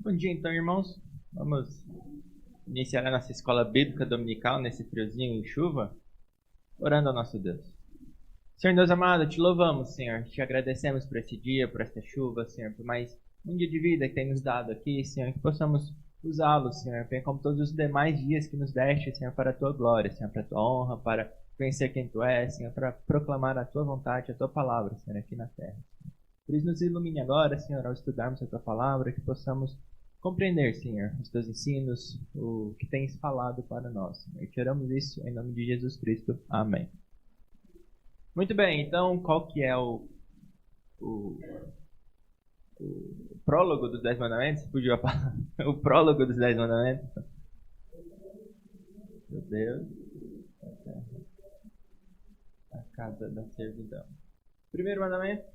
Bom dia, então, irmãos. Vamos iniciar a nossa escola bíblica dominical nesse friozinho e chuva, orando ao nosso Deus. Senhor Deus amado, te louvamos, Senhor. Te agradecemos por esse dia, por esta chuva, Senhor, por mais um dia de vida que tem nos dado aqui, Senhor, que possamos usá-lo, Senhor, bem como todos os demais dias que nos deste, Senhor, para a tua glória, Senhor, para a tua honra, para conhecer quem tu és, Senhor, para proclamar a tua vontade, a tua palavra, Senhor, aqui na terra. Por isso, nos ilumine agora, Senhor, ao estudarmos a tua palavra, que possamos compreender, Senhor, os teus ensinos, o que tens falado para nós, Senhor. Te oramos isso em nome de Jesus Cristo. Amém. Muito bem, então, qual que é o prólogo dos 10 mandamentos? Fugiu a palavra. O prólogo dos 10 mandamentos. Meu Deus. A casa da servidão. Primeiro mandamento.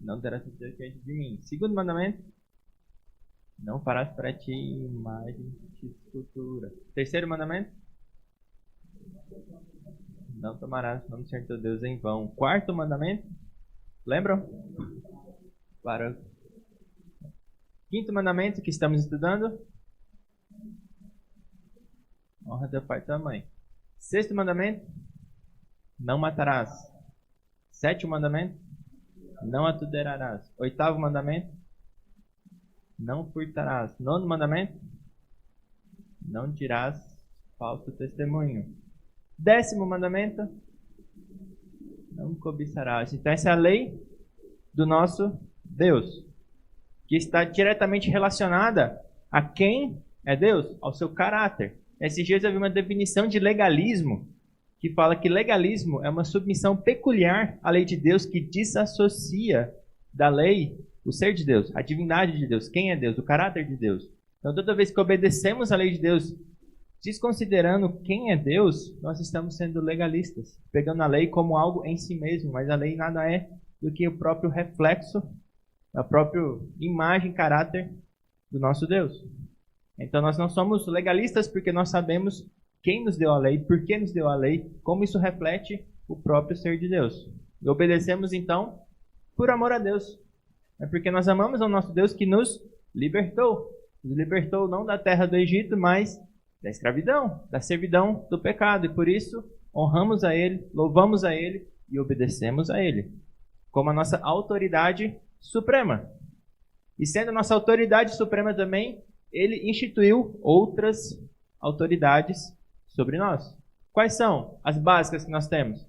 Não terás certeza diante de mim. Segundo mandamento. Não farás para ti imagem de escultura. Terceiro mandamento. Não tomarás o nome do Senhor teu Deus em vão. Quarto mandamento. Lembram? Para. Quinto mandamento que estamos estudando. Honra teu pai e tua mãe. Sexto mandamento. Não matarás. Sétimo mandamento. Não adulterarás. Oitavo mandamento. Não furtarás. Nono mandamento. Não dirás falso testemunho. Décimo mandamento. Não cobiçarás. Então essa é a lei do nosso Deus, que está diretamente relacionada a quem é Deus, ao seu caráter. Esses dias eu vi uma definição de legalismo, que fala que legalismo é uma submissão peculiar à lei de Deus que desassocia da lei o ser de Deus, a divindade de Deus, quem é Deus, o caráter de Deus. Então toda vez que obedecemos à lei de Deus, desconsiderando quem é Deus, nós estamos sendo legalistas, pegando a lei como algo em si mesmo, mas a lei nada é do que o próprio reflexo, a própria imagem, caráter do nosso Deus. Então nós não somos legalistas porque nós sabemos quem nos deu a lei, por que nos deu a lei, como isso reflete o próprio ser de Deus. E obedecemos então por amor a Deus. É porque nós amamos ao nosso Deus que nos libertou. Nos libertou não da terra do Egito, mas da escravidão, da servidão do pecado. E por isso honramos a Ele, louvamos a Ele e obedecemos a Ele como a nossa autoridade suprema. E sendo a nossa autoridade suprema também, Ele instituiu outras autoridades sobre nós. Quais são as básicas que nós temos?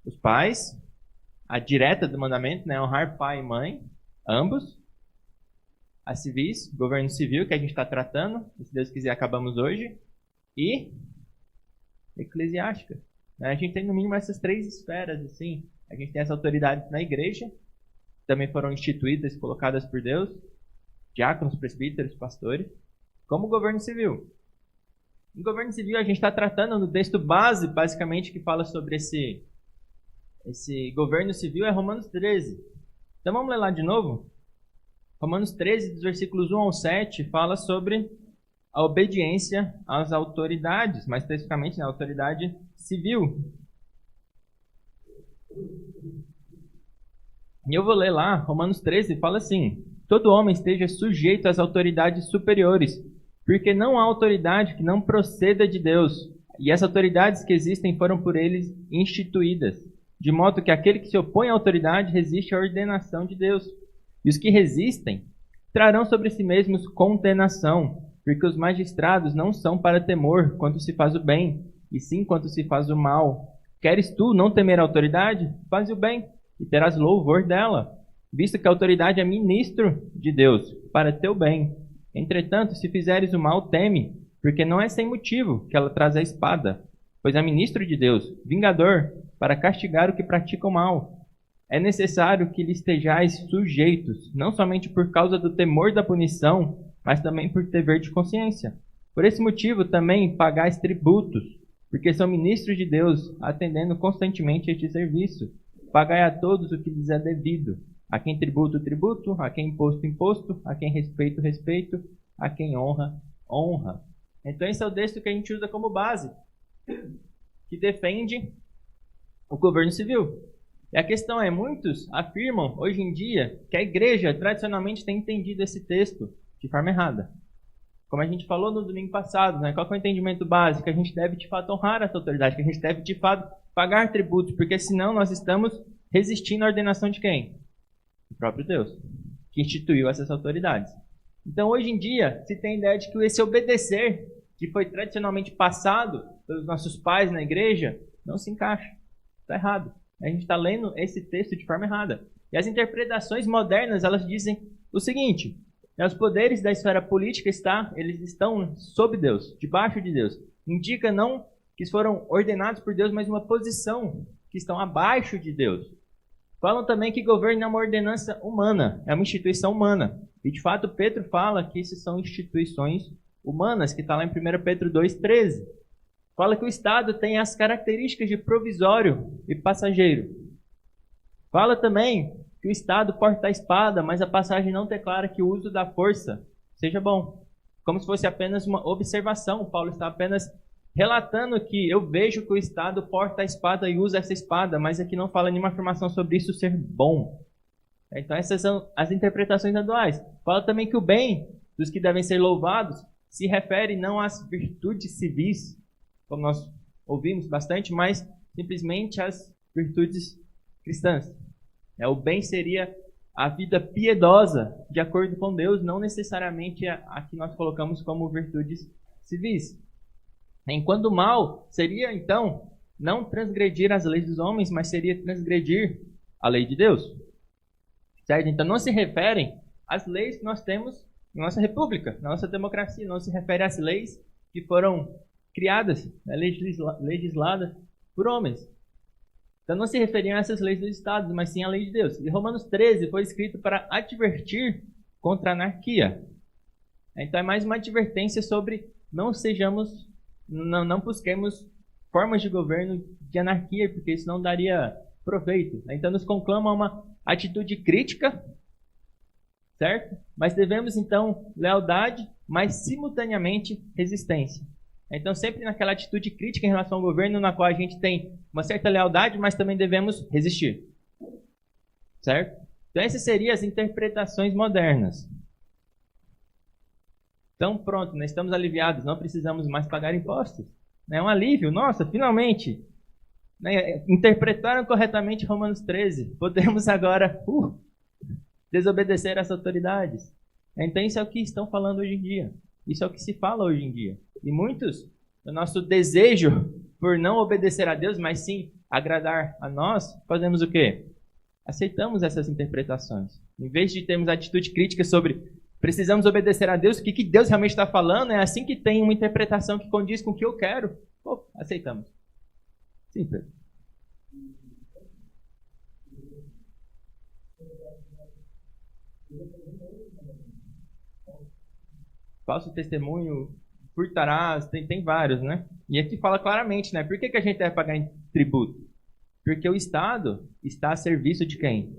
Os pais, a direta do mandamento, né? Honrar pai e mãe, ambos. As civis, governo civil, que a gente está tratando, se Deus quiser acabamos hoje. E eclesiástica. A gente tem no mínimo essas três esferas, assim. A gente tem essa autoridade na igreja, que também foram instituídas, colocadas por Deus, diáconos, presbíteros, pastores, como governo civil. Em governo civil a gente está tratando no texto base, basicamente, que fala sobre esse governo civil, é Romanos 13. Então vamos ler lá de novo? Romanos 13, dos versículos 1 ao 7, fala sobre a obediência às autoridades, mais especificamente na autoridade civil. E eu vou ler lá, Romanos 13, fala assim: todo homem esteja sujeito às autoridades superiores, porque não há autoridade que não proceda de Deus, e as autoridades que existem foram por eles instituídas, de modo que aquele que se opõe à autoridade resiste à ordenação de Deus. E os que resistem trarão sobre si mesmos condenação, porque os magistrados não são para temor quando se faz o bem, e sim quando se faz o mal. Queres tu não temer a autoridade? Faz o bem, e terás louvor dela, visto que a autoridade é ministro de Deus, para teu bem. Entretanto, se fizeres o mal, teme, porque não é sem motivo que ela traz a espada, pois é ministro de Deus, vingador, para castigar o que pratica o mal. É necessário que lhe estejais sujeitos, não somente por causa do temor da punição, mas também por dever de consciência. Por esse motivo também pagais tributos, porque são ministros de Deus, atendendo constantemente este serviço. Pagai a todos o que lhes é devido. A quem tributo, tributo. A quem imposto, imposto. A quem respeito, respeito. A quem honra, honra. Então esse é o texto que a gente usa como base, que defende o governo civil. E a questão é, muitos afirmam hoje em dia que a igreja tradicionalmente tem entendido esse texto de forma errada. Como a gente falou no domingo passado, né? Qual que é o entendimento básico? Que a gente deve de fato honrar essa autoridade, que a gente deve de fato pagar tributos, porque senão nós estamos resistindo à ordenação de quem? Do próprio Deus, que instituiu essas autoridades. Então hoje em dia se tem a ideia de que esse obedecer, que foi tradicionalmente passado pelos nossos pais na igreja, não se encaixa. Está errado. A gente está lendo esse texto de forma errada. E as interpretações modernas, elas dizem o seguinte: os poderes da esfera política eles estão sob Deus, debaixo de Deus. Indica não que foram ordenados por Deus, mas uma posição que estão abaixo de Deus. Falam também que governo é uma ordenança humana, é uma instituição humana. E de fato Pedro fala que isso são instituições humanas, que está lá em 1 Pedro 2,13. Fala que o Estado tem as características de provisório e passageiro. Fala também que o Estado porta a espada, mas a passagem não declara que o uso da força seja bom. Como se fosse apenas uma observação. Paulo está apenas relatando que eu vejo que o Estado porta a espada e usa essa espada, mas aqui não fala nenhuma afirmação sobre isso ser bom. Então essas são as interpretações atuais. Fala também que o bem dos que devem ser louvados se refere não às virtudes civis, como nós ouvimos bastante, mas simplesmente às virtudes cristãs. O bem seria a vida piedosa, de acordo com Deus, não necessariamente a que nós colocamos como virtudes civis. Enquanto o mal seria, então, não transgredir as leis dos homens, mas seria transgredir a lei de Deus. Certo? Então não se referem às leis que nós temos em nossa república, na nossa democracia, não se refere às leis que foram criadas, legisladas por homens. Então não se referiam a essas leis dos estados, mas sim à lei de Deus. E Romanos 13 foi escrito para advertir contra a anarquia. Então é mais uma advertência sobre não busquemos formas de governo de anarquia, porque isso não daria proveito. Então nos conclama uma atitude crítica, certo? Mas devemos então lealdade, mas simultaneamente resistência. Então sempre naquela atitude crítica em relação ao governo, na qual a gente tem uma certa lealdade, mas também devemos resistir. Certo? Então essas seriam as interpretações modernas. Então pronto, nós estamos aliviados, não precisamos mais pagar impostos. É um alívio, nossa, finalmente. Interpretaram corretamente Romanos 13. Podemos agora desobedecer às autoridades. Então isso é o que estão falando hoje em dia. Isso é o que se fala hoje em dia. E muitos, o nosso desejo por não obedecer a Deus, mas sim agradar a nós, fazemos o quê? Aceitamos essas interpretações. Em vez de termos atitude crítica sobre precisamos obedecer a Deus, o que Deus realmente está falando, é assim que tem uma interpretação que condiz com o que eu quero. Aceitamos. Simples. Falso testemunho, furtarás, tem vários, né? E aqui fala claramente, né? Por que a gente deve pagar em tributo? Porque o Estado está a serviço de quem?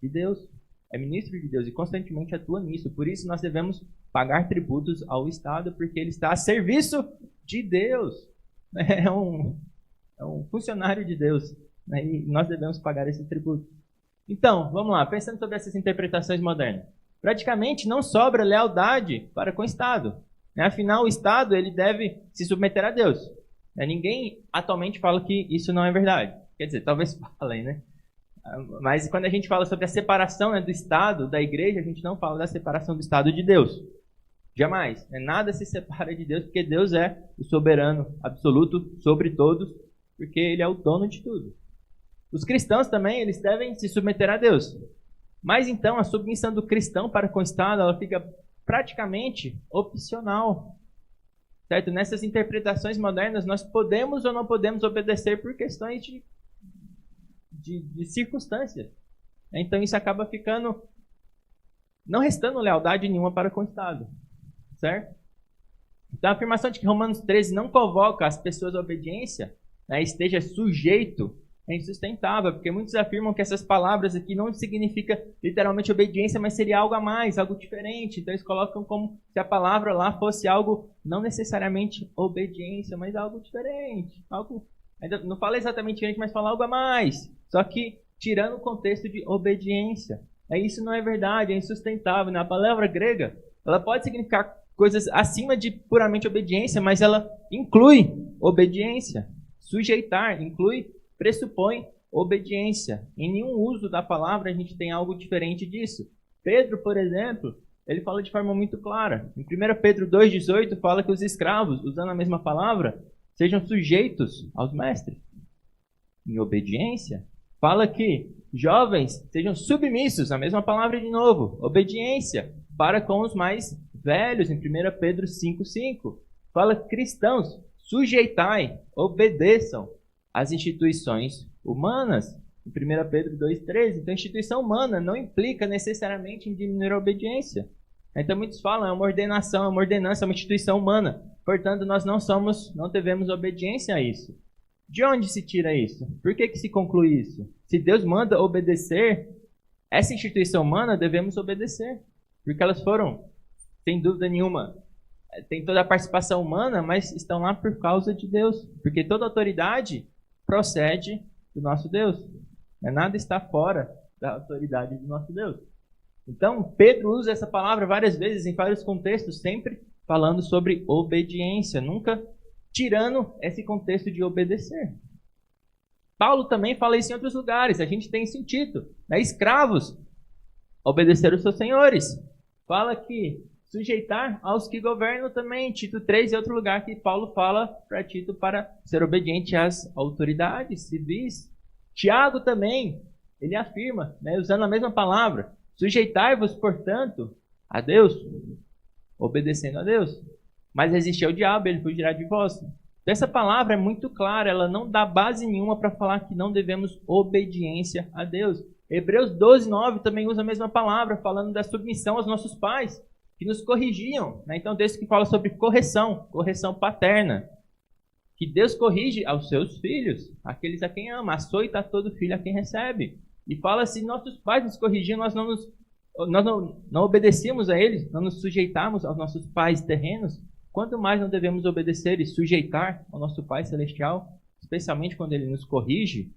De Deus. É ministro de Deus e constantemente atua nisso. Por isso nós devemos pagar tributos ao Estado, porque ele está a serviço de Deus. É um funcionário de Deus, né? E nós devemos pagar esse tributo. Então, vamos lá, pensando sobre essas interpretações modernas. Praticamente não sobra lealdade para com o Estado. Afinal, o Estado ele deve se submeter a Deus. Ninguém atualmente fala que isso não é verdade. Quer dizer, talvez falem, né? Mas quando a gente fala sobre a separação, né, do Estado, da igreja, a gente não fala da separação do Estado de Deus. Jamais. Nada se separa de Deus, porque Deus é o soberano absoluto sobre todos, porque Ele é o dono de tudo. Os cristãos também, eles devem se submeter a Deus. Mas então, a submissão do cristão para com o Estado, ela fica praticamente opcional. Certo? Nessas interpretações modernas, nós podemos ou não podemos obedecer por questões de circunstâncias. Então isso acaba ficando, não restando lealdade nenhuma para com o Estado. Certo? Então a afirmação de que Romanos 13 não convoca as pessoas à obediência, né, esteja sujeito, é insustentável, porque muitos afirmam que essas palavras aqui não significa literalmente obediência, mas seria algo a mais, algo diferente. Então eles colocam como se a palavra lá fosse algo, não necessariamente obediência, mas algo diferente. Algo, ainda não fala exatamente diferente, mas fala algo a mais. Só que tirando o contexto de obediência. Isso não é verdade, é insustentável. Na palavra grega, ela pode significar coisas acima de puramente obediência, mas ela inclui obediência. Sujeitar inclui, pressupõe obediência. Em nenhum uso da palavra a gente tem algo diferente disso. Pedro, por exemplo, ele fala de forma muito clara. Em 1 Pedro 2,18 fala que os escravos, usando a mesma palavra, sejam sujeitos aos mestres. Em obediência, fala que jovens sejam submissos, a mesma palavra de novo, obediência, para com os mais velhos, em 1 Pedro 5,5. Fala cristãos, sujeitai, obedeçam às instituições humanas, em 1 Pedro 2,13. Então, instituição humana não implica necessariamente em diminuir a obediência. Então, muitos falam, é uma ordenação, é uma ordenança, é uma instituição humana. Portanto, nós não devemos obediência a isso. De onde se tira isso? Por que se conclui isso? Se Deus manda obedecer, essa instituição humana devemos obedecer. Porque elas foram, sem dúvida nenhuma, tem toda a participação humana, mas estão lá por causa de Deus. Porque toda autoridade procede do nosso Deus. Nada está fora da autoridade do nosso Deus. Então, Pedro usa essa palavra várias vezes, em vários contextos, sempre falando sobre obediência, nunca tirando esse contexto de obedecer. Paulo também fala isso em outros lugares, a gente tem isso em Tito. Escravos, obedecer os seus senhores. Fala que sujeitar aos que governam também. Tito 3 é outro lugar que Paulo fala para Tito para ser obediente às autoridades civis. Tiago também, ele afirma, usando a mesma palavra, sujeitai-vos, portanto, a Deus, obedecendo a Deus. Mas resistir ao diabo, ele fugirá de vós. Então, essa palavra é muito clara, ela não dá base nenhuma para falar que não devemos obediência a Deus. Hebreus 12:9 também usa a mesma palavra, falando da submissão aos nossos pais, que nos corrigiam. Então, o texto que fala sobre correção paterna. Que Deus corrige aos seus filhos, aqueles a quem ama, açoita todo filho a quem recebe. E fala, se nossos pais nos corrigiam, nós não obedecíamos a eles, não nos sujeitávamos aos nossos pais terrenos, quanto mais não devemos obedecer e sujeitar ao nosso Pai Celestial, especialmente quando Ele nos corrige,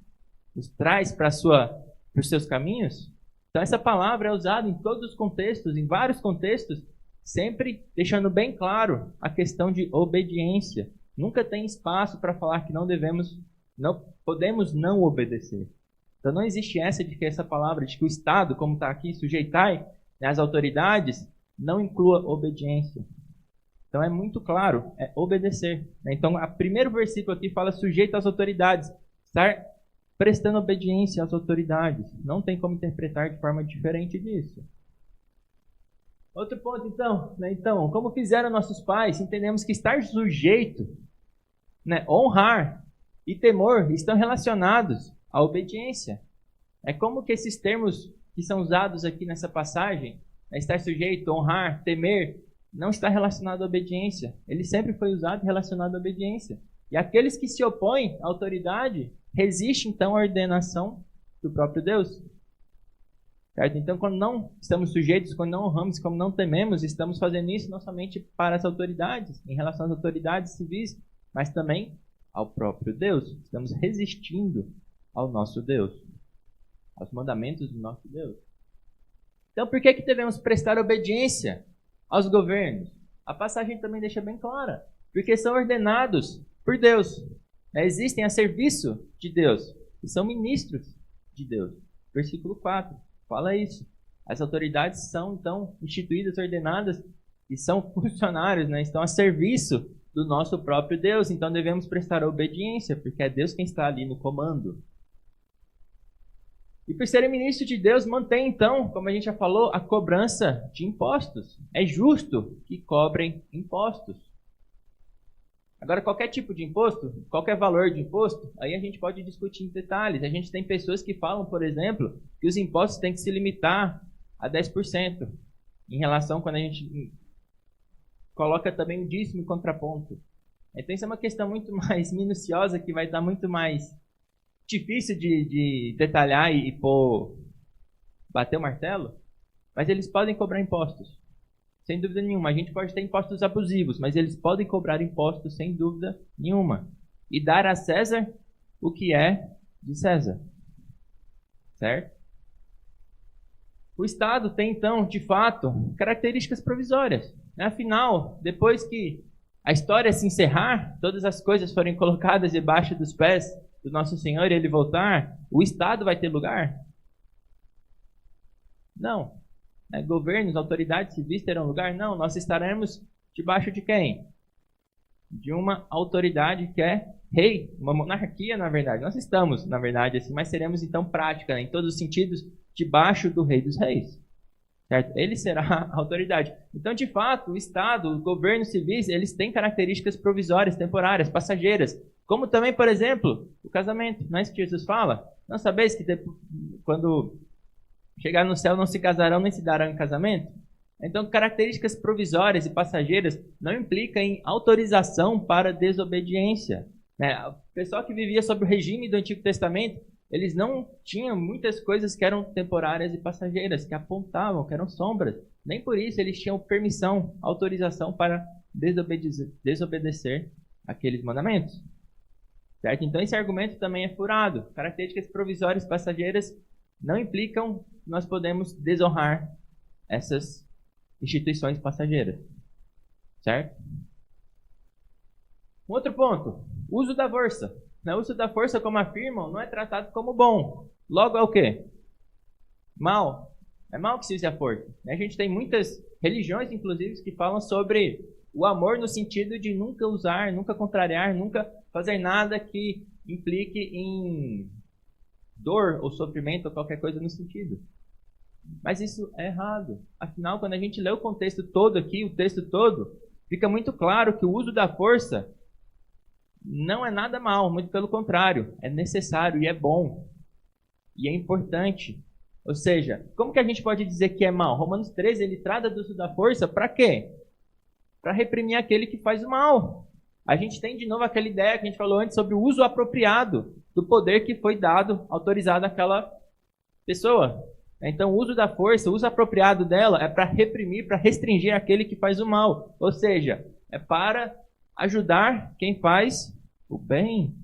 nos traz para os seus caminhos. Então essa palavra é usada em todos os contextos, em vários contextos, sempre deixando bem claro a questão de obediência. Nunca tem espaço para falar que não podemos não obedecer. Então não existe essa de que essa palavra, de que o Estado, como está aqui, sujeitai, as autoridades, não inclua obediência. Então é muito claro, é obedecer. Então o primeiro versículo aqui fala sujeito às autoridades, estar prestando obediência às autoridades. Não tem como interpretar de forma diferente disso. Outro ponto então, como fizeram nossos pais, entendemos que estar sujeito, honrar e temor estão relacionados à obediência. É como que esses termos que são usados aqui nessa passagem, estar sujeito, honrar, temer, não está relacionado à obediência. Ele sempre foi usado relacionado à obediência. E aqueles que se opõem à autoridade resistem então à ordenação do próprio Deus. Certo? Então, quando não estamos sujeitos, quando não honramos, quando não tememos, estamos fazendo isso não somente para as autoridades, em relação às autoridades civis, mas também ao próprio Deus. Estamos resistindo ao nosso Deus, aos mandamentos do nosso Deus. Então, por que devemos prestar obediência aos governos? A passagem também deixa bem clara. Porque são ordenados por Deus. Existem a serviço de Deus. E são ministros de Deus. Versículo 4 fala isso. As autoridades são, então, instituídas, ordenadas e são funcionários, estão a serviço do nosso próprio Deus. Então devemos prestar obediência, porque é Deus quem está ali no comando. E por serem ministros de Deus, mantém então, como a gente já falou, a cobrança de impostos. É justo que cobrem impostos. Agora, qualquer tipo de imposto, qualquer valor de imposto, aí a gente pode discutir em detalhes. A gente tem pessoas que falam, por exemplo, que os impostos têm que se limitar a 10%, em relação quando a gente coloca também o dízimo em contraponto. Então, isso é uma questão muito mais minuciosa, que vai dar muito mais difícil de detalhar e bater o martelo, mas eles podem cobrar impostos, sem dúvida nenhuma. A gente pode ter impostos abusivos, mas eles podem cobrar impostos sem dúvida nenhuma. E dar a César o que é de César. certo? O Estado tem, então, de fato, características provisórias. Afinal, depois que a história se encerrar, todas as coisas forem colocadas debaixo dos pés do nosso Senhor e Ele voltar, o Estado vai ter lugar? Não. Governos, autoridades civis terão lugar? Não. Nós estaremos debaixo de quem? De uma autoridade que é rei, uma monarquia, na verdade. Nós estamos, na verdade, assim, mas seremos, então, prática, em todos os sentidos, debaixo do Rei dos Reis. Certo? Ele será a autoridade. Então, de fato, o Estado, o governo civis, eles têm características provisórias, temporárias, passageiras. Como também, por exemplo, o casamento. Não é isso que Jesus fala? Não sabeis que quando chegar no céu não se casarão nem se darão em casamento? Então, características provisórias e passageiras não implicam em autorização para desobediência. O pessoal que vivia sob o regime do Antigo Testamento, eles não tinham muitas coisas que eram temporárias e passageiras, que apontavam, que eram sombras. Nem por isso eles tinham permissão, autorização para desobedecer aqueles mandamentos. Certo? Então esse argumento também é furado. Características provisórias e passageiras não implicam que nós podemos desonrar essas instituições passageiras. Certo? Um outro ponto. Uso da força. O uso da força, como afirmam, não é tratado como bom. Logo é o quê? Mal. É mal que se use a força. A gente tem muitas religiões, inclusive, que falam sobre o amor no sentido de nunca usar, nunca contrariar, nunca fazer nada que implique em dor ou sofrimento ou qualquer coisa no sentido. Mas isso é errado. Afinal, quando a gente lê o contexto todo aqui, o texto todo, fica muito claro que o uso da força não é nada mal, muito pelo contrário, é necessário e é bom. E é importante. Ou seja, como que a gente pode dizer que é mal? Romanos 13, ele trata do uso da força para quê? Para reprimir aquele que faz o mal. A gente tem de novo aquela ideia que a gente falou antes sobre o uso apropriado do poder que foi dado, autorizado àquela pessoa. Então, o uso da força, o uso apropriado dela é para reprimir, para restringir aquele que faz o mal. Ou seja, é para ajudar quem faz o bem.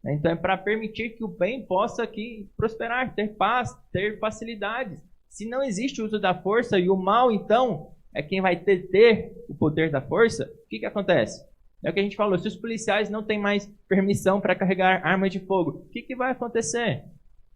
Então é para permitir que o bem possa aqui prosperar, ter paz, ter facilidades. Se não existe o uso da força e o mal, então, é quem vai ter o poder da força, o que acontece? É o que a gente falou, se os policiais não têm mais permissão para carregar armas de fogo, o que vai acontecer?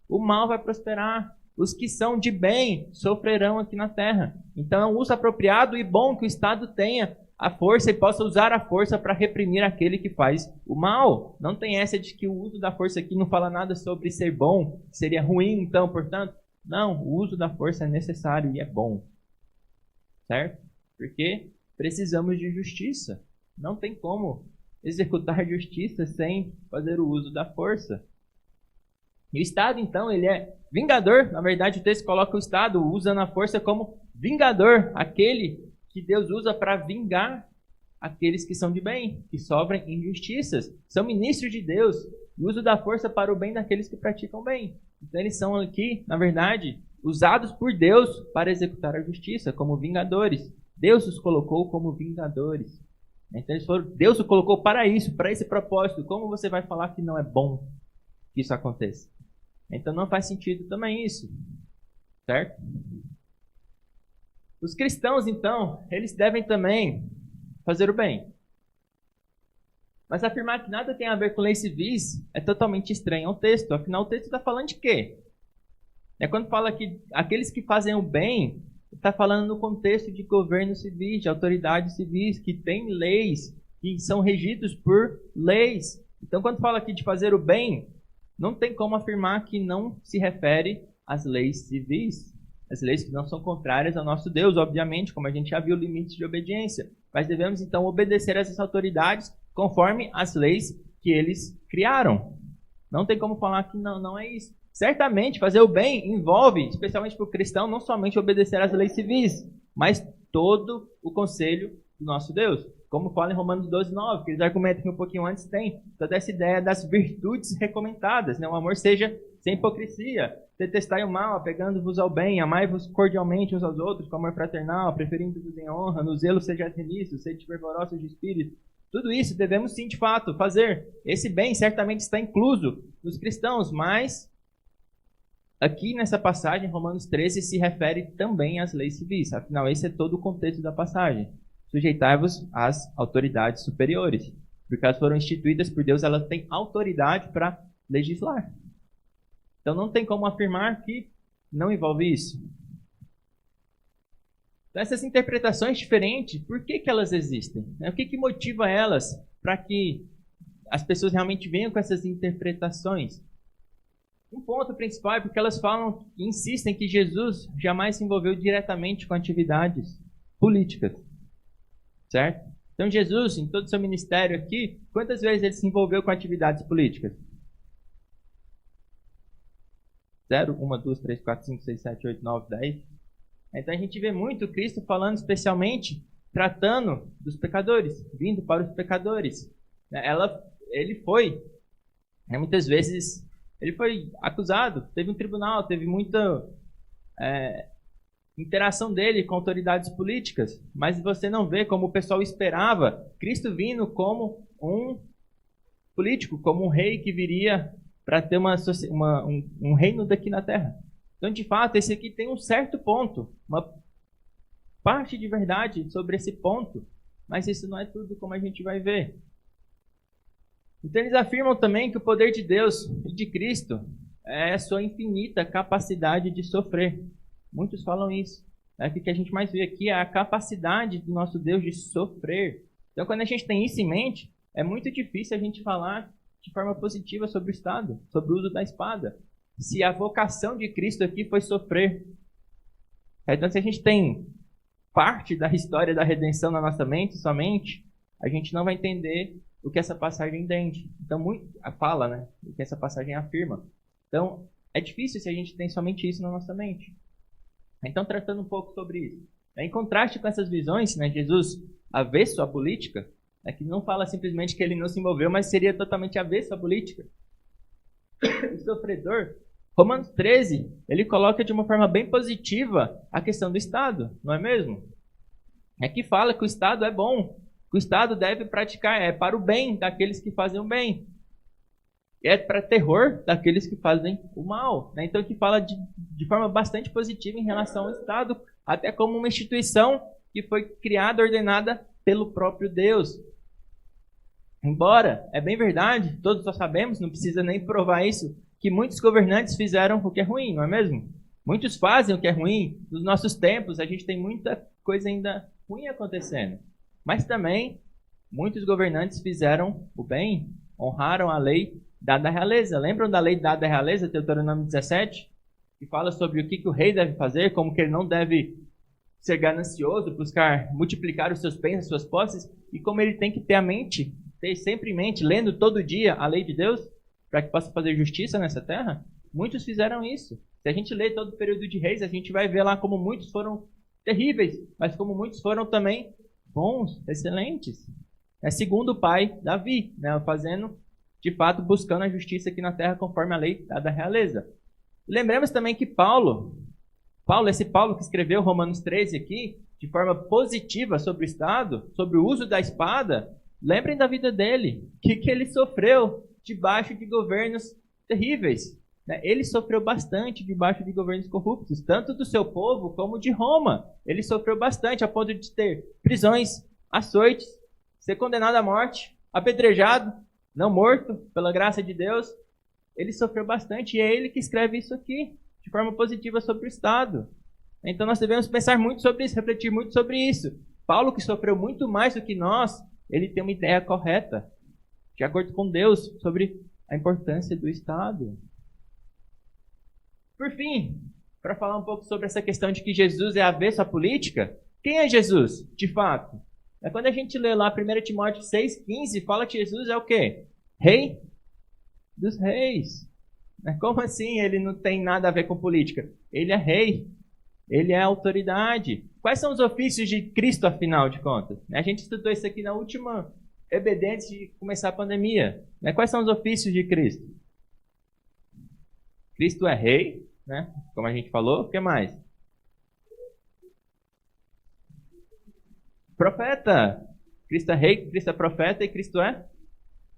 O mal vai prosperar. Os que são de bem sofrerão aqui na terra. Então é um uso apropriado e bom que o Estado tenha a força e possa usar a força para reprimir aquele que faz o mal. Não tem essa de que o uso da força aqui não fala nada sobre ser bom, seria ruim, então, portanto. Não, o uso da força é necessário e é bom. Certo? Porque precisamos de justiça. Não tem como executar justiça sem fazer o uso da força. E o Estado, então, ele é vingador. Na verdade, o texto coloca o Estado usando a força como vingador, aquele que Deus usa para vingar aqueles que são de bem, que sofrem injustiças. São ministros de Deus e uso da força para o bem daqueles que praticam bem. Então eles são aqui, na verdade, usados por Deus para executar a justiça, como vingadores. Deus os colocou como vingadores. Então Deus os colocou para isso, para esse propósito. Como você vai falar que não é bom que isso aconteça? Então não faz sentido também isso. Certo? Os cristãos, então, eles devem também fazer o bem. Mas afirmar que nada tem a ver com leis civis é totalmente estranho ao texto. Afinal, o texto está falando de quê? Quando fala que aqueles que fazem o bem, está falando no contexto de governo civil, de autoridades civis, que têm leis, que são regidos por leis. Então, quando fala aqui de fazer o bem, não tem como afirmar que não se refere às leis civis. As leis que não são contrárias ao nosso Deus, obviamente, como a gente já viu, limites de obediência. Mas devemos, então, obedecer a essas autoridades conforme as leis que eles criaram. Não tem como falar que não é isso. Certamente, fazer o bem envolve, especialmente para o cristão, não somente obedecer às leis civis, mas todo o conselho do nosso Deus. Como fala em Romanos 12, 9, que eles argumentam que um pouquinho antes tem toda essa ideia das virtudes recomendadas. O amor seja sem hipocrisia, detestai o mal, apegando-vos ao bem, amai-vos cordialmente uns aos outros, com amor fraternal, preferindo-vos em honra, no zelo sejais remisso, sede fervorosos de espírito. Tudo isso devemos sim, de fato, fazer. Esse bem certamente está incluso nos cristãos, mas aqui nessa passagem, Romanos 13 se refere também às leis civis. Afinal, esse é todo o contexto da passagem. Sujeitai-vos às autoridades superiores. Porque elas foram instituídas por Deus, elas têm autoridade para legislar. Então não tem como afirmar que não envolve isso. Então, essas interpretações diferentes, por que elas existem? O que motiva elas para que as pessoas realmente venham com essas interpretações? Um ponto principal é porque elas falam e insistem que Jesus jamais se envolveu diretamente com atividades políticas. Certo? Então Jesus, em todo o seu ministério aqui, quantas vezes ele se envolveu com atividades políticas? 0, 1, 2, 3, 4, 5, 6, 7, 8, 9, 10. Então a gente vê muito Cristo falando especialmente, tratando dos pecadores, vindo para os pecadores. Ele foi, muitas vezes, ele foi acusado, teve um tribunal, teve muita interação dele com autoridades políticas, mas você não vê como o pessoal esperava Cristo vindo como um político, como um rei que viria para ter um reino daqui na terra. Então, de fato, esse aqui tem um certo ponto, uma parte de verdade sobre esse ponto, mas isso não é tudo como a gente vai ver. Então, eles afirmam também que o poder de Deus e de Cristo é a sua infinita capacidade de sofrer. Muitos falam isso. O que a gente mais vê aqui é a capacidade do nosso Deus de sofrer. Então, quando a gente tem isso em mente, é muito difícil a gente falar de forma positiva sobre o Estado, sobre o uso da espada. Se a vocação de Cristo aqui foi sofrer. Então, se a gente tem parte da história da redenção na nossa mente somente, a gente não vai entender o que essa passagem entende. Então, fala, né? O que essa passagem afirma. Então, é difícil se a gente tem somente isso na nossa mente. Então, tratando um pouco sobre isso. Em contraste com essas visões, né, Jesus avesso à política, que não fala simplesmente que ele não se envolveu, mas seria totalmente avesso à política. O sofredor, Romanos 13, ele coloca de uma forma bem positiva a questão do Estado, não é mesmo? É que fala que o Estado é bom, que o Estado deve praticar, para o bem daqueles que fazem o bem. É para terror daqueles que fazem o mal. Né? Então, que fala de forma bastante positiva em relação ao Estado, até como uma instituição que foi criada, ordenada pelo próprio Deus. Embora, é bem verdade, todos nós sabemos, não precisa nem provar isso, que muitos governantes fizeram o que é ruim, não é mesmo? Muitos fazem o que é ruim. Nos nossos tempos, a gente tem muita coisa ainda ruim acontecendo. Mas também, muitos governantes fizeram o bem, honraram a lei dada à realeza. Lembram da lei dada à realeza, Deuteronômio 17? Que fala sobre o que o rei deve fazer, como que ele não deve ser ganancioso, buscar multiplicar os seus bens, as suas posses, e como ele tem que ter a mente, ter sempre em mente, lendo todo dia a lei de Deus, para que possa fazer justiça nessa terra. Muitos fizeram isso. Se a gente lê todo o período de reis, a gente vai ver lá como muitos foram terríveis, mas como muitos foram também bons, excelentes. Segundo o pai Davi, né, fazendo, de fato, buscando a justiça aqui na terra conforme a lei da realeza. Lembramos também que esse Paulo que escreveu Romanos 13 aqui, de forma positiva sobre o Estado, sobre o uso da espada, lembrem da vida dele, que ele sofreu debaixo de governos terríveis. Ele sofreu bastante debaixo de governos corruptos, tanto do seu povo como de Roma. Ele sofreu bastante a ponto de ter prisões, açoites, ser condenado à morte, apedrejado, não morto, pela graça de Deus. Ele sofreu bastante e é ele que escreve isso aqui, de forma positiva sobre o Estado. Então nós devemos pensar muito sobre isso, refletir muito sobre isso. Paulo, que sofreu muito mais do que nós, ele tem uma ideia correta, de acordo com Deus, sobre a importância do Estado. Por fim, para falar um pouco sobre essa questão de que Jesus é avesso à política, quem é Jesus, de fato? Quando a gente lê lá 1 Timóteo 6,15, fala que Jesus é o quê? Rei dos reis. Como assim ele não tem nada a ver com política? Ele é rei, ele é autoridade. Quais são os ofícios de Cristo, afinal de contas? A gente estudou isso aqui na última EBD antes de começar a pandemia. Quais são os ofícios de Cristo? Cristo é rei, né? Como a gente falou. O que mais? Profeta. Cristo é rei, Cristo é profeta e Cristo é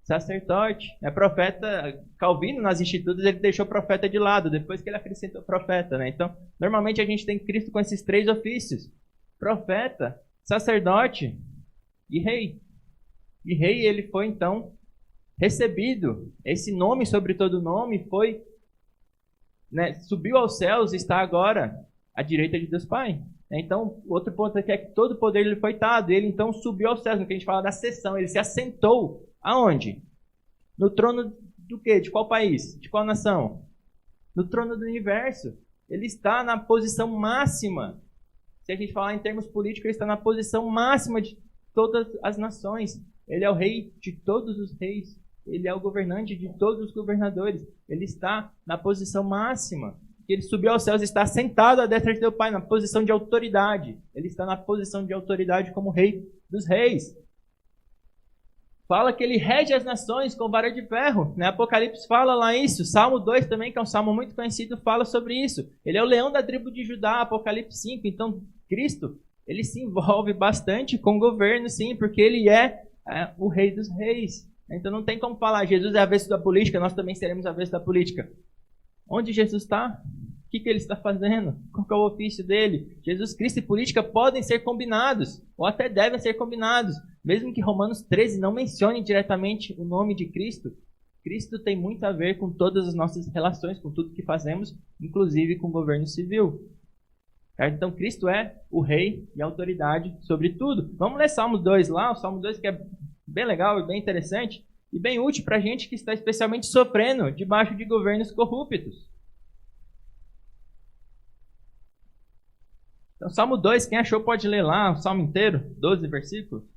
sacerdote, é profeta. Calvino, nas Institutas, ele deixou profeta de lado, depois que ele acrescentou profeta, né? Então, normalmente a gente tem Cristo com esses 3 ofícios: profeta, sacerdote e rei. E rei, ele foi, então, recebido. Esse nome sobre todo nome foi, né, subiu aos céus e está agora à direita de Deus Pai. Então, outro ponto aqui é que todo o poder lhe foi dado. Ele, então, subiu aos céus, no que a gente fala da ascensão. Ele se assentou aonde? No trono do quê? De qual país? De qual nação? No trono do universo. Ele está na posição máxima. Se a gente falar em termos políticos, ele está na posição máxima de todas as nações. Ele é o rei de todos os reis. Ele é o governante de todos os governadores. Ele está na posição máxima. Ele subiu aos céus e está sentado à destra de teu Pai, na posição de autoridade. Ele está na posição de autoridade como rei dos reis. Fala que ele rege as nações com vara de ferro, né? Apocalipse fala lá isso. Salmo 2 também, que é um salmo muito conhecido, fala sobre isso. Ele é o leão da tribo de Judá, Apocalipse 5. Então, Cristo, ele se envolve bastante com o governo, sim, porque ele é o rei dos reis. Então não tem como falar, Jesus é avesso da política, nós também seremos avesso da política. Onde Jesus está? O que ele está fazendo? Qual é o ofício dele? Jesus Cristo e política podem ser combinados, ou até devem ser combinados. Mesmo que Romanos 13 não mencione diretamente o nome de Cristo, Cristo tem muito a ver com todas as nossas relações, com tudo que fazemos, inclusive com o governo civil. Então Cristo é o rei e a autoridade sobre tudo. Vamos ler Salmo 2 lá, o Salmo 2 que é bem legal e bem interessante e bem útil para a gente que está especialmente sofrendo debaixo de governos corruptos. Então, Salmo 2, quem achou pode ler lá o Salmo inteiro, 12 versículos.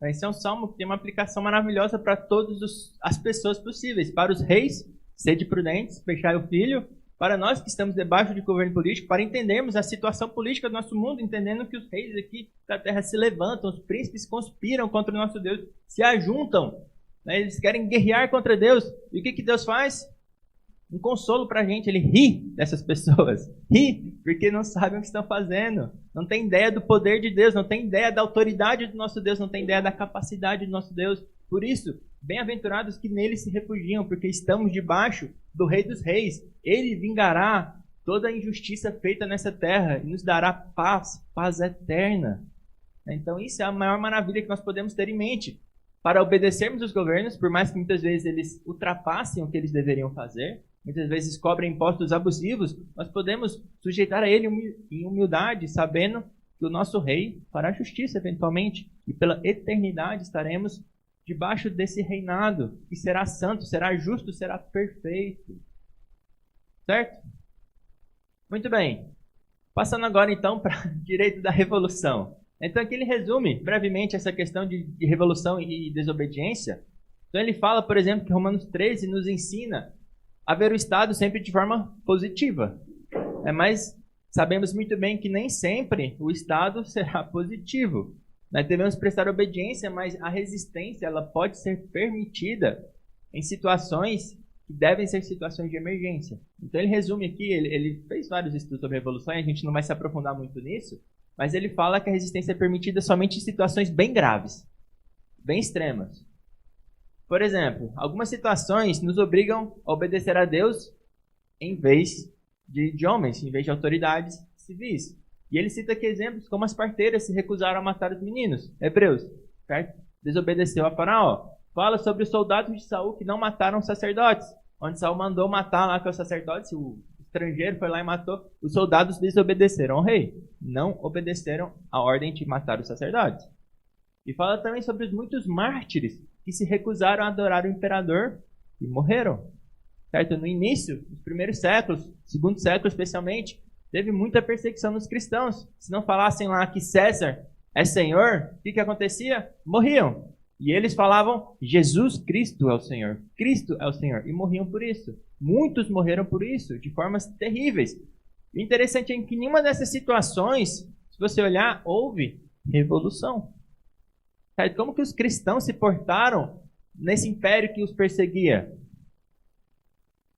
Esse é um salmo que tem uma aplicação maravilhosa para todas as pessoas possíveis. Para os reis, sede prudentes, fechai o filho. Para nós que estamos debaixo de governo político, para entendermos a situação política do nosso mundo, entendendo que os reis aqui da terra se levantam, os príncipes conspiram contra o nosso Deus, se ajuntam, né? Eles querem guerrear contra Deus. E o que Deus faz? Um consolo para a gente, ele ri dessas pessoas. Ri, porque não sabem o que estão fazendo. Não tem ideia do poder de Deus, não tem ideia da autoridade do nosso Deus, não tem ideia da capacidade do nosso Deus. Por isso, bem-aventurados que nele se refugiam, porque estamos debaixo do Rei dos Reis. Ele vingará toda a injustiça feita nessa terra e nos dará paz, paz eterna. Então isso é a maior maravilha que nós podemos ter em mente. Para obedecermos os governos, por mais que muitas vezes eles ultrapassem o que eles deveriam fazer, muitas vezes cobrem impostos abusivos, nós podemos sujeitar a ele em humildade, sabendo que o nosso rei fará justiça eventualmente, e pela eternidade estaremos debaixo desse reinado, que será santo, será justo, será perfeito. Certo? Muito bem. Passando agora então para o direito da revolução. Então aqui ele resume brevemente essa questão de revolução e desobediência. Então ele fala, por exemplo, que Romanos 13 nos ensina a ver o Estado sempre de forma positiva. Mas sabemos muito bem que nem sempre o Estado será positivo. Nós devemos prestar obediência, mas a resistência ela pode ser permitida em situações que devem ser situações de emergência. Então ele resume aqui, ele fez vários estudos sobre revolução, e a gente não vai se aprofundar muito nisso, mas ele fala que a resistência é permitida somente em situações bem graves. bem extremas. Por exemplo, algumas situações nos obrigam a obedecer a Deus em vez de homens, em vez de autoridades civis. E ele cita aqui exemplos como as parteiras se recusaram a matar os meninos. Hebreus, certo? Desobedeceu a Faraó. Fala sobre os soldados de Saul que não mataram os sacerdotes. Onde Saul mandou matar lá com os sacerdotes, o estrangeiro foi lá e matou. Os soldados desobedeceram ao rei. Não obedeceram a ordem de matar os sacerdotes. E fala também sobre os muitos mártires que se recusaram a adorar o imperador e morreram. Certo? No início, nos primeiros séculos, segundo século especialmente, teve muita perseguição nos cristãos. Se não falassem lá que César é Senhor, o que acontecia? Morriam. E eles falavam, Jesus Cristo é o Senhor. Cristo é o Senhor. E morriam por isso. Muitos morreram por isso, de formas terríveis. O interessante é que em nenhuma dessas situações, se você olhar, houve revolução. Certo? Como que os cristãos se portaram nesse império que os perseguia?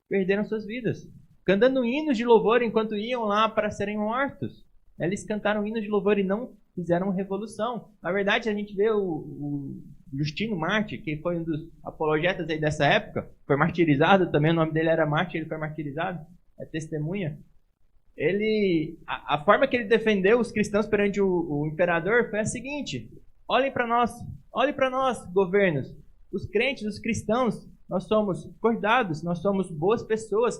Perderam suas vidas. Cantando hinos de louvor enquanto iam lá para serem mortos. Eles cantaram hinos de louvor e não fizeram revolução. Na verdade, a gente vê o Justino Mártir, que foi um dos apologetas aí dessa época, foi martirizado também, o nome dele era Mártir, ele foi martirizado, é testemunha. A forma que ele defendeu os cristãos perante o imperador foi a seguinte: olhem para nós, governos, os crentes, os cristãos, nós somos acordados, nós somos boas pessoas,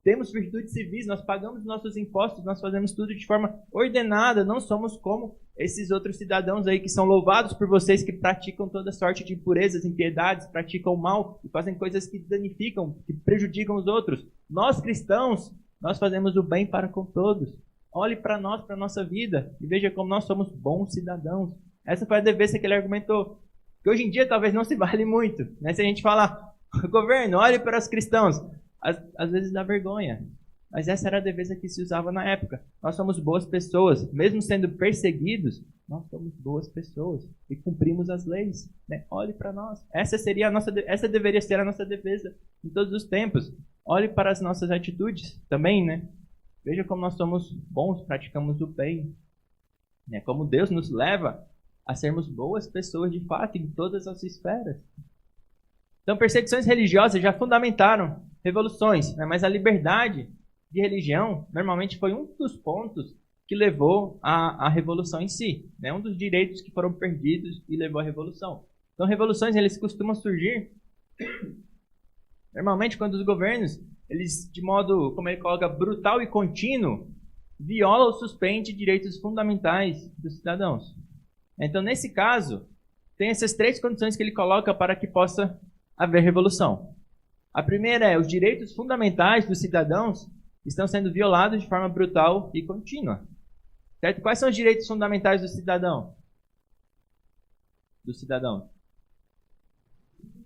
temos virtudes civis, nós pagamos nossos impostos, nós fazemos tudo de forma ordenada, não somos como esses outros cidadãos aí que são louvados por vocês, que praticam toda sorte de impurezas, impiedades, praticam mal e fazem coisas que danificam, que prejudicam os outros. Nós cristãos, nós fazemos o bem para com todos. Olhe para nós, para a nossa vida e veja como nós somos bons cidadãos. Essa foi a defesa que ele argumentou. Que hoje em dia talvez não se vale muito, né? Se a gente falar, governo, olhe para os cristãos, às vezes dá vergonha. Mas essa era a defesa que se usava na época. Nós somos boas pessoas, mesmo sendo perseguidos, nós somos boas pessoas e cumprimos as leis, né? Olhe para nós. Essa deveria ser a nossa defesa em todos os tempos. Olhe para as nossas atitudes também, né? Veja como nós somos bons, praticamos o bem, né? Como Deus nos leva a sermos boas pessoas de fato em todas as esferas. Então, perseguições religiosas já fundamentaram revoluções, né? Mas a liberdade de religião normalmente foi um dos pontos que levou à revolução em si, né? Um dos direitos que foram perdidos e levou à revolução. Então, revoluções eles costumam surgir normalmente quando os governos, eles de modo, como ele coloca, brutal e contínuo, violam ou suspendem direitos fundamentais dos cidadãos. Então, nesse caso, tem essas três condições que ele coloca para que possa haver revolução. A primeira é: os direitos fundamentais dos cidadãos estão sendo violados de forma brutal e contínua. Certo? Quais são os direitos fundamentais do cidadão?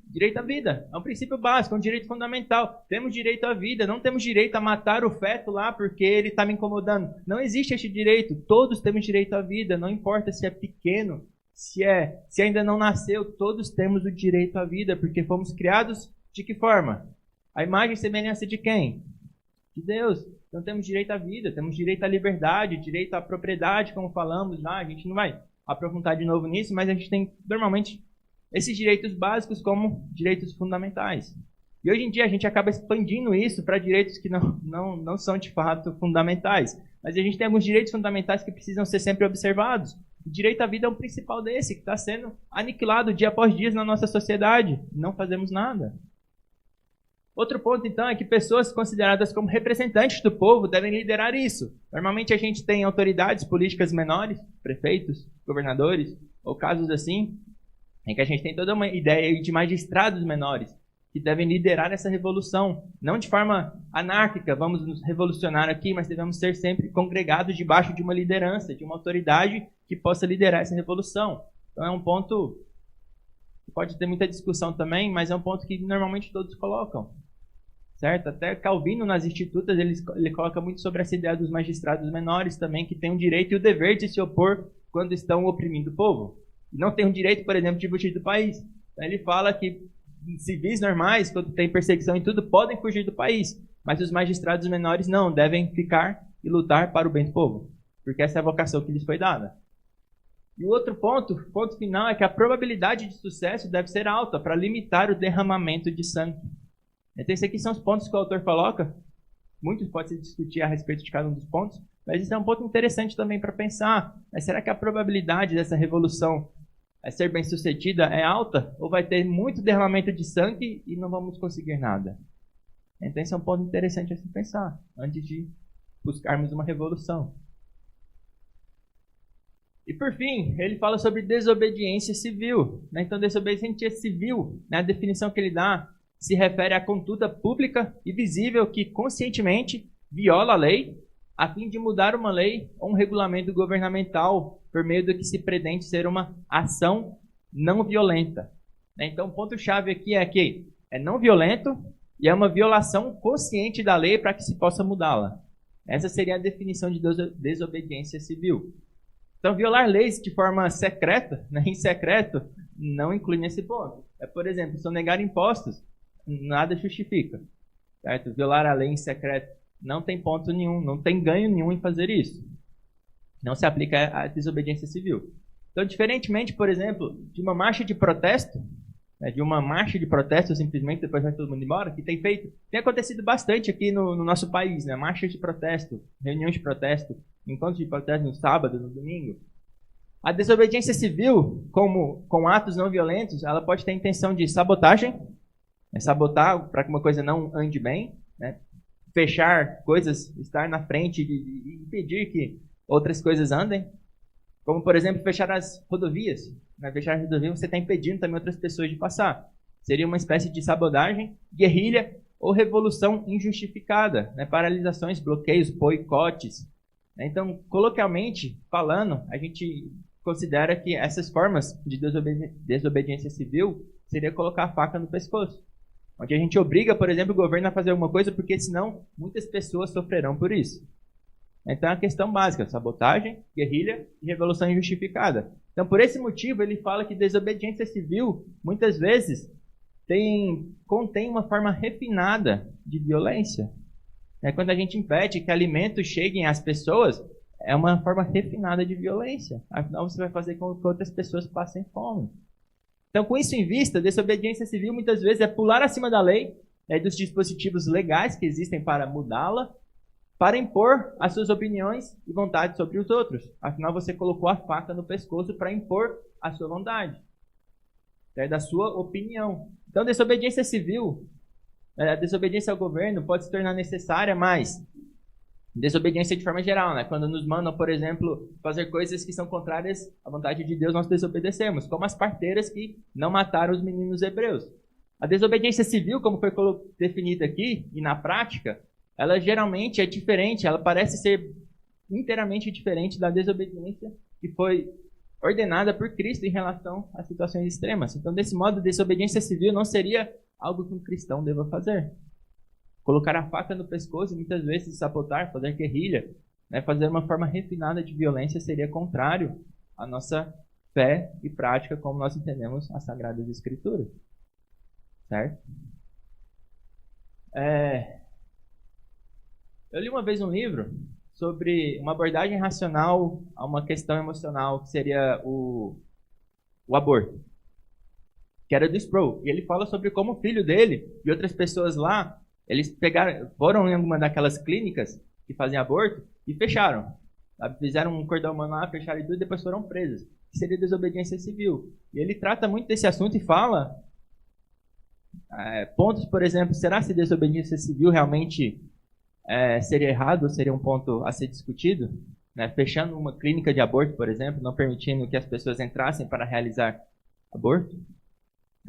Direito à vida. É um princípio básico, é um direito fundamental. Temos direito à vida, não temos direito a matar o feto lá porque ele está me incomodando. Não existe este direito. Todos temos direito à vida, não importa se é pequeno, se ainda não nasceu, todos temos o direito à vida, porque fomos criados de que forma? A imagem e semelhança de quem? De Deus. Então temos direito à vida, temos direito à liberdade, direito à propriedade, como falamos lá. A gente não vai aprofundar de novo nisso, mas a gente tem normalmente esses direitos básicos como direitos fundamentais. E hoje em dia a gente acaba expandindo isso para direitos que não são de fato fundamentais. Mas a gente tem alguns direitos fundamentais que precisam ser sempre observados. O direito à vida é um principal desse, que está sendo aniquilado dia após dia na nossa sociedade. Não fazemos nada. Outro ponto, então, é que pessoas consideradas como representantes do povo devem liderar isso. Normalmente a gente tem autoridades políticas menores, prefeitos, governadores, ou casos assim, em que a gente tem toda uma ideia de magistrados menores que devem liderar essa revolução. Não de forma anárquica, vamos nos revolucionar aqui, mas devemos ser sempre congregados debaixo de uma liderança, de uma autoridade que possa liderar essa revolução. Então é um ponto que pode ter muita discussão também, mas é um ponto que normalmente todos colocam. Certo? Até Calvino, nas Institutas, ele coloca muito sobre essa ideia dos magistrados menores também, que têm o direito e o dever de se opor quando estão oprimindo o povo. E não tem o direito, por exemplo, de fugir do país. Então, ele fala que civis normais, quando tem perseguição e tudo, podem fugir do país. Mas os magistrados menores não, devem ficar e lutar para o bem do povo. Porque essa é a vocação que lhes foi dada. E o outro ponto final, é que a probabilidade de sucesso deve ser alta para limitar o derramamento de sangue. Então, esses aqui são os pontos que o autor coloca. Muitos podem se discutir a respeito de cada um dos pontos, mas isso é um ponto interessante também para pensar. Mas será que a probabilidade dessa revolução ser bem sucedida é alta? Ou vai ter muito derramamento de sangue e não vamos conseguir nada? Então, esse é um ponto interessante a se pensar, antes de buscarmos uma revolução. E por fim, ele fala sobre desobediência civil. Então, desobediência civil, a definição que ele dá, se refere à conduta pública e visível que conscientemente viola a lei a fim de mudar uma lei ou um regulamento governamental por meio do que se pretende ser uma ação não violenta. Então, o ponto-chave aqui é que é não violento e é uma violação consciente da lei para que se possa mudá-la. Essa seria a definição de desobediência civil. Então, violar leis de forma secreta, em secreto, não inclui nesse ponto. Por exemplo, se eu negar impostos, nada justifica. Certo? Violar a lei em secreto não tem ponto nenhum, não tem ganho nenhum em fazer isso. Não se aplica à desobediência civil. Então, diferentemente, por exemplo, de uma marcha de protesto, simplesmente depois vai todo mundo embora, que tem acontecido bastante aqui no nosso país, marchas de protesto, reuniões de protesto, encontros de protesto no sábado, no domingo. A desobediência civil, com atos não violentos, ela pode ter a intenção de sabotagem, sabotar para que uma coisa não ande bem, fechar coisas, estar na frente e impedir que outras coisas andem, como, por exemplo, fechar as rodovias. Fechar as rodovias, você está impedindo também outras pessoas de passar. Seria uma espécie de sabotagem, guerrilha ou revolução injustificada, paralisações, bloqueios, boicotes. Então, coloquialmente falando, a gente considera que essas formas de desobediência civil seria colocar a faca no pescoço. Onde a gente obriga, por exemplo, o governo a fazer alguma coisa, porque senão muitas pessoas sofrerão por isso. Então, é a questão básica: sabotagem, guerrilha e revolução injustificada. Então, por esse motivo, ele fala que desobediência civil, muitas vezes, contém uma forma refinada de violência. Quando a gente impede que alimentos cheguem às pessoas, é uma forma refinada de violência. Afinal, você vai fazer com que outras pessoas passem fome. Então, com isso em vista, desobediência civil muitas vezes é pular acima da lei, dos dispositivos legais que existem para mudá-la, para impor as suas opiniões e vontades sobre os outros. Afinal, você colocou a faca no pescoço para impor a sua vontade, da sua opinião. Então, desobediência civil, a desobediência ao governo pode se tornar necessária, mas desobediência de forma geral, quando nos mandam, por exemplo, fazer coisas que são contrárias à vontade de Deus, nós desobedecemos, como as parteiras que não mataram os meninos hebreus. A desobediência civil, como foi definida aqui, e na prática, ela geralmente é diferente, ela parece ser inteiramente diferente da desobediência que foi ordenada por Cristo em relação a situações extremas. Então, desse modo, desobediência civil não seria algo que um cristão deva fazer. Colocar a faca no pescoço e muitas vezes sabotar, fazer guerrilha, fazer uma forma refinada de violência seria contrário à nossa fé e prática como nós entendemos as Sagradas Escrituras. Certo? Eu li uma vez um livro sobre uma abordagem racional a uma questão emocional, que seria o aborto, que era do Sproul. E ele fala sobre como o filho dele e outras pessoas lá, eles foram em alguma daquelas clínicas que fazem aborto e fecharam. Fizeram um cordão humano lá, fecharam tudo e depois foram presos. Que seria desobediência civil. E ele trata muito desse assunto e fala pontos, por exemplo, será se desobediência civil realmente seria errado ou seria um ponto a ser discutido? Fechando uma clínica de aborto, por exemplo, não permitindo que as pessoas entrassem para realizar aborto.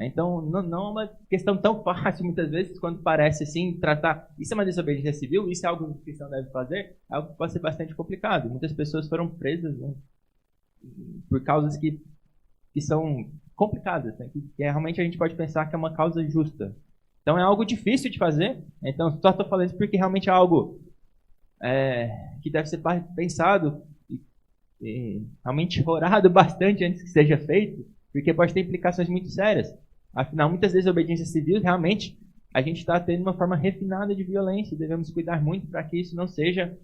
Então, não é uma questão tão fácil, muitas vezes, quando parece assim, tratar. Isso é uma desobediência civil, isso é algo que o cristão deve fazer, é algo que pode ser bastante complicado. Muitas pessoas foram presas por causas que são complicadas, que realmente a gente pode pensar que é uma causa justa. Então, é algo difícil de fazer. Então, só estou falando isso porque realmente é algo que deve ser pensado e realmente orado bastante antes que seja feito, porque pode ter implicações muito sérias. Afinal, muitas vezes a obediência civil, realmente, a gente está tendo uma forma refinada de violência e devemos cuidar muito para que isso não seja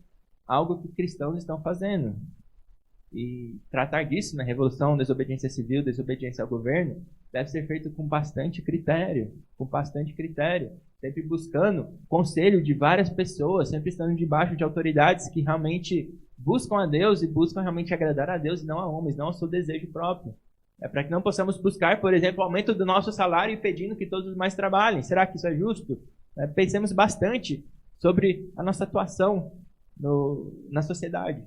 algo que cristãos estão fazendo. E tratar disso na revolução, desobediência civil, desobediência ao governo, deve ser feito com bastante critério, sempre buscando conselho de várias pessoas, sempre estando debaixo de autoridades que realmente buscam a Deus e buscam realmente agradar a Deus e não a homens, não ao seu desejo próprio. É para que não possamos buscar, por exemplo, aumento do nosso salário e pedindo que todos mais trabalhem. Será que isso é justo? Pensemos bastante sobre a nossa atuação na sociedade.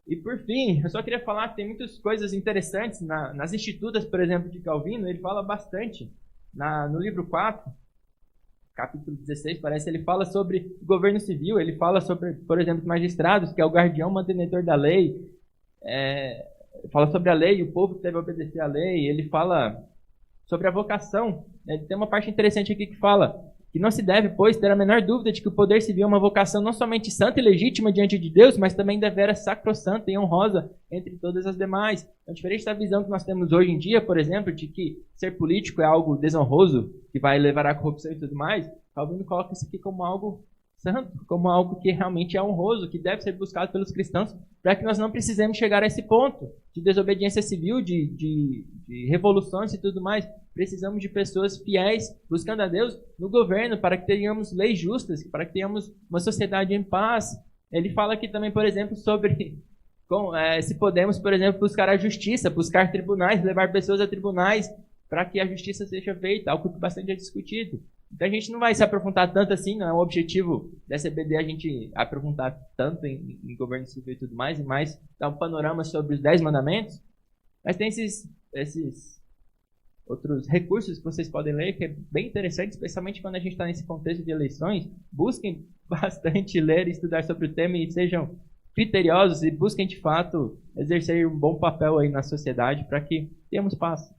E por fim, eu só queria falar que tem muitas coisas interessantes nas Institutas, por exemplo, de Calvino. Ele fala bastante no livro 4, capítulo 16, parece, ele fala sobre o governo civil, ele fala sobre, por exemplo, os magistrados, que é o guardião mantenedor da lei, fala sobre a lei, o povo que deve obedecer à lei, ele fala sobre a vocação. Ele tem uma parte interessante aqui que fala que não se deve, pois, ter a menor dúvida de que o poder civil é uma vocação não somente santa e legítima diante de Deus, mas também devera sacrossanta e honrosa entre todas as demais. Então, diferente da visão que nós temos hoje em dia, por exemplo, de que ser político é algo desonroso, que vai levar à corrupção e tudo mais, Calvino coloca isso aqui como algo santo, como algo que realmente é honroso, que deve ser buscado pelos cristãos, para que nós não precisemos chegar a esse ponto de desobediência civil, de revoluções e tudo mais. Precisamos de pessoas fiéis, buscando a Deus no governo, para que tenhamos leis justas, para que tenhamos uma sociedade em paz. Ele fala aqui também, por exemplo, sobre se podemos, por exemplo, buscar a justiça, buscar tribunais, levar pessoas a tribunais, para que a justiça seja feita, algo que bastante é discutido. Então a gente não vai se aprofundar tanto assim, não é o objetivo dessa EBD a gente aprofundar tanto em governo civil e tudo mais, e mais dar um panorama sobre os 10 mandamentos. Mas tem esses outros recursos que vocês podem ler, que é bem interessante, especialmente quando a gente está nesse contexto de eleições. Busquem bastante ler e estudar sobre o tema e sejam criteriosos e busquem de fato exercer um bom papel aí na sociedade para que tenhamos paz.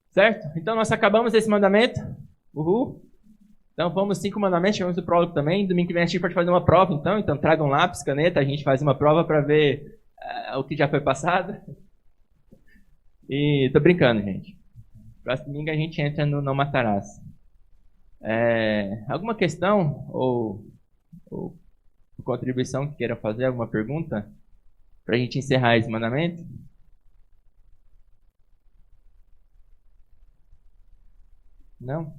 Certo? Então nós acabamos esse mandamento. Uhul. Então vamos 5 mandamentos, chegamos no prólogo também. Domingo que vem a gente pode fazer uma prova, então tragam lápis, caneta, a gente faz uma prova para ver o que já foi passado. E tô brincando, gente. Próximo domingo a gente entra no Não Matarás. Alguma questão ou contribuição que queiram fazer, alguma pergunta para a gente encerrar esse mandamento? Não?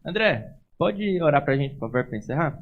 André, pode orar para a gente, por favor, para encerrar?